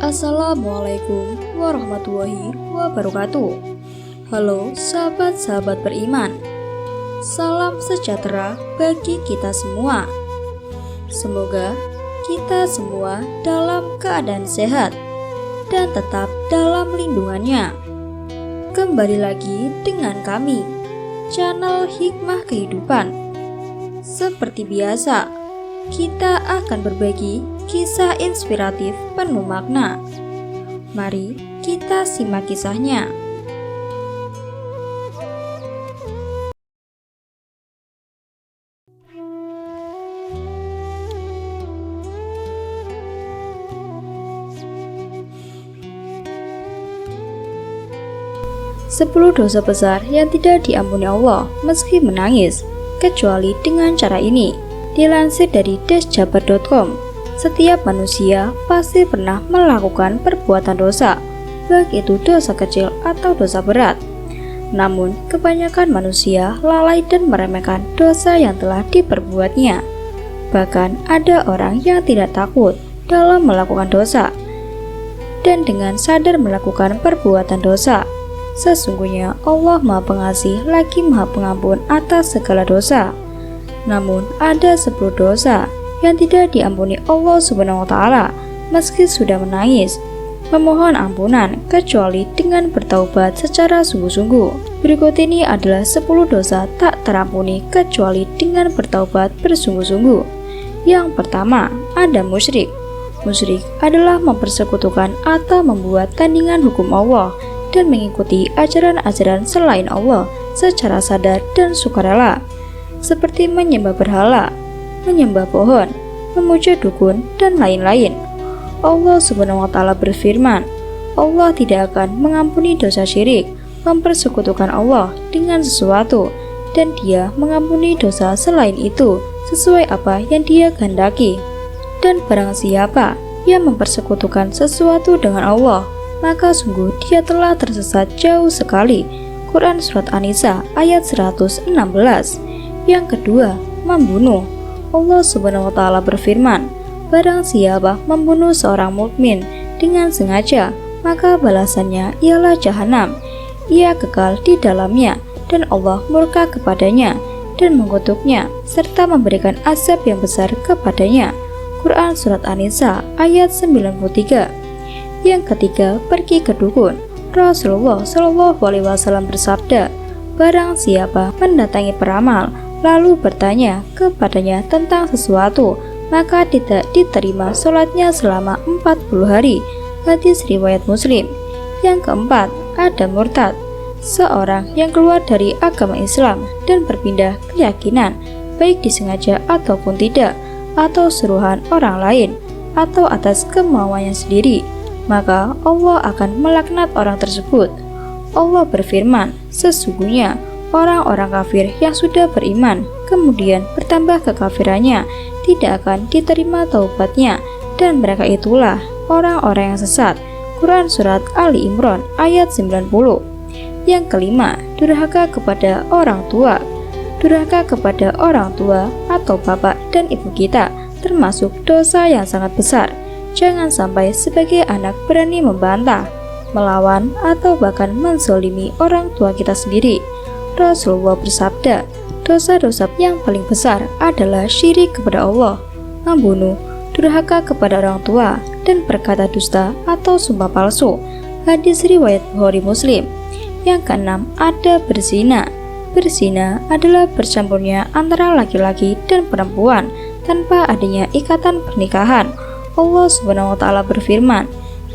Assalamualaikum warahmatullahi wabarakatuh. Halo sahabat-sahabat beriman, salam sejahtera bagi kita semua. Semoga kita semua dalam keadaan sehat dan tetap dalam lindungannya. Kembali lagi dengan kami, channel Hikmah Kehidupan. Seperti biasa, kita akan berbagi kisah inspiratif penuh makna. Mari kita simak kisahnya. Sepuluh dosa besar yang tidak diampuni Allah meski menangis, kecuali dengan cara ini. Dilansir dari desjabar.com, setiap manusia pasti pernah melakukan perbuatan dosa, baik itu dosa kecil atau dosa berat. Namun, kebanyakan manusia lalai dan meremehkan dosa yang telah diperbuatnya. Bahkan ada orang yang tidak takut dalam melakukan dosa, dan dengan sadar melakukan perbuatan dosa. Sesungguhnya Allah Maha Pengasih lagi Maha Pengampun atas segala dosa. Namun ada 10 dosa yang tidak diampuni Allah Subhanahu wa Ta'ala meski sudah menangis, memohon ampunan kecuali dengan bertaubat secara sungguh-sungguh. Berikut ini adalah 10 dosa tak terampuni kecuali dengan bertaubat bersungguh-sungguh. Yang pertama, ada musyrik. Musyrik adalah mempersekutukan atau membuat tandingan hukum Allah dan mengikuti ajaran-ajaran selain Allah secara sadar dan sukarela, seperti menyembah berhala, menyembah pohon, memuja dukun, dan lain-lain. Allah Subhanahu wa Ta'ala berfirman, Allah tidak akan mengampuni dosa syirik, mempersekutukan Allah dengan sesuatu, dan Dia mengampuni dosa selain itu sesuai apa yang Dia kehendaki. Dan barang siapa yang mempersekutukan sesuatu dengan Allah, maka sungguh dia telah tersesat jauh sekali. Quran Surat An-Nisa ayat 116. Yang kedua, membunuh. Allah Subhanahu wa Ta'ala berfirman, barang siapa membunuh seorang mukmin dengan sengaja, maka balasannya ialah jahanam. Ia kekal di dalamnya dan Allah murka kepadanya dan mengutuknya serta memberikan azab yang besar kepadanya. Quran Surat An-Nisa ayat 93. Yang ketiga, pergi ke dukun. Rasulullah SAW bersabda, barang siapa mendatangi peramal lalu bertanya kepadanya tentang sesuatu, maka tidak diterima sholatnya selama 40 hari. Hadis riwayat Muslim. Yang keempat, ada murtad. Seorang yang keluar dari agama Islam dan berpindah keyakinan, baik disengaja ataupun tidak, atau suruhan orang lain, atau atas kemauannya sendiri, maka Allah akan melaknat orang tersebut. Allah berfirman, sesungguhnya orang-orang kafir yang sudah beriman kemudian bertambah kekafirannya tidak akan diterima taubatnya, dan mereka itulah orang-orang yang sesat. Quran Surat Ali Imran ayat 90. Yang kelima, durhaka kepada orang tua. Durhaka kepada orang tua atau bapak dan ibu kita termasuk dosa yang sangat besar. Jangan sampai sebagai anak berani membantah, melawan, atau bahkan menzalimi orang tua kita sendiri. Rasulullah bersabda, dosa-dosa yang paling besar adalah syirik kepada Allah, membunuh, durhaka kepada orang tua, dan berkata dusta atau sumpah palsu. Hadis riwayat Bukhari Muslim. Yang keenam, ada berzina. Berzina adalah bercampurnya antara laki-laki dan perempuan tanpa adanya ikatan pernikahan. Allah Subhanahu wa Ta'ala berfirman,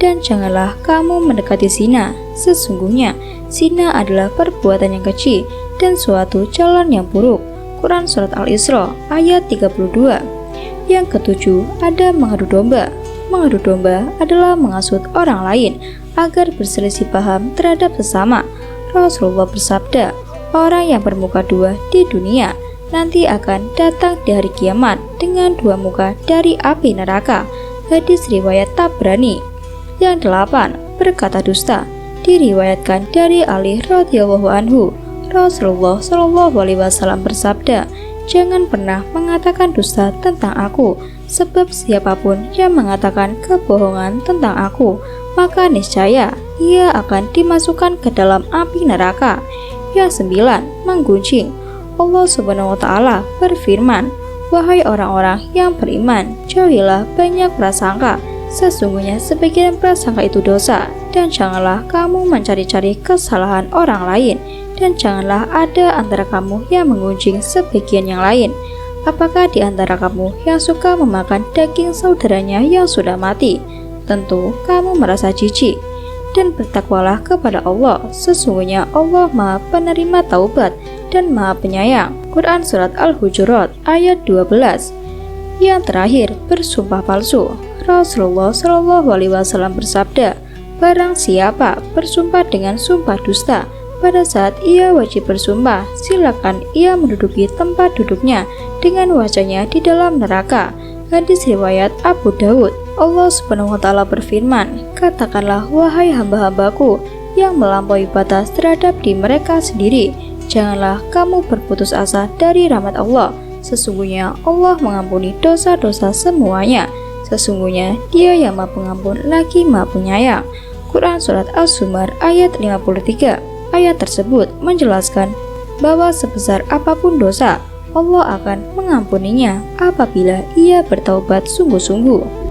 dan janganlah kamu mendekati zina, sesungguhnya zina adalah perbuatan yang keji dan suatu jalan yang buruk. Quran Surat Al-Isra ayat 32. Yang ketujuh, ada mengadu domba. Mengadu domba adalah menghasut orang lain agar berselisih paham terhadap sesama. Rasulullah bersabda, orang yang bermuka dua di dunia nanti akan datang di hari kiamat dengan dua muka dari api neraka. Hadis riwayat Tabrani. Yang delapan, berkata dusta. Diriwayatkan dari Ali radhiyallahu anhu, Rasulullah SAW bersabda, jangan pernah mengatakan dusta tentang aku, sebab siapapun yang mengatakan kebohongan tentang aku, maka niscaya ia akan dimasukkan ke dalam api neraka. Yang 9, menggunjing. Allah Subhanahu wa Ta'ala berfirman, "Wahai orang-orang yang beriman, jauhilah banyak prasangka. Sesungguhnya sebagian prasangka itu dosa, dan janganlah kamu mencari-cari kesalahan orang lain, dan janganlah ada antara kamu yang menggunjing sebagian yang lain. Apakah di antara kamu yang suka memakan daging saudaranya yang sudah mati? Tentu kamu merasa jijik. Dan bertakwalah kepada Allah, sesungguhnya Allah Maha Penerima Taubat dan Maha Penyayang." Quran Surat Al-Hujurat ayat 12. Yang terakhir, bersumpah palsu. Rasulullah SAW bersabda, "Barang siapa bersumpah dengan sumpah dusta, pada saat ia wajib bersumpah, silakan ia menduduki tempat duduknya dengan wajahnya di dalam neraka." Hadis riwayat Abu Dawud. Allah Subhanahu wa Ta'ala berfirman, "Katakanlah, wahai hamba-hambaku yang melampaui batas terhadap diri mereka sendiri, janganlah kamu berputus asa dari rahmat Allah. Sesungguhnya Allah mengampuni dosa-dosa semuanya. Sesungguhnya Dia yang Maha Pengampun lagi Maha Penyayang." Quran Surat As-Zumar ayat 53. Ayat tersebut menjelaskan bahwa sebesar apapun dosa, Allah akan mengampuninya apabila ia bertaubat sungguh-sungguh.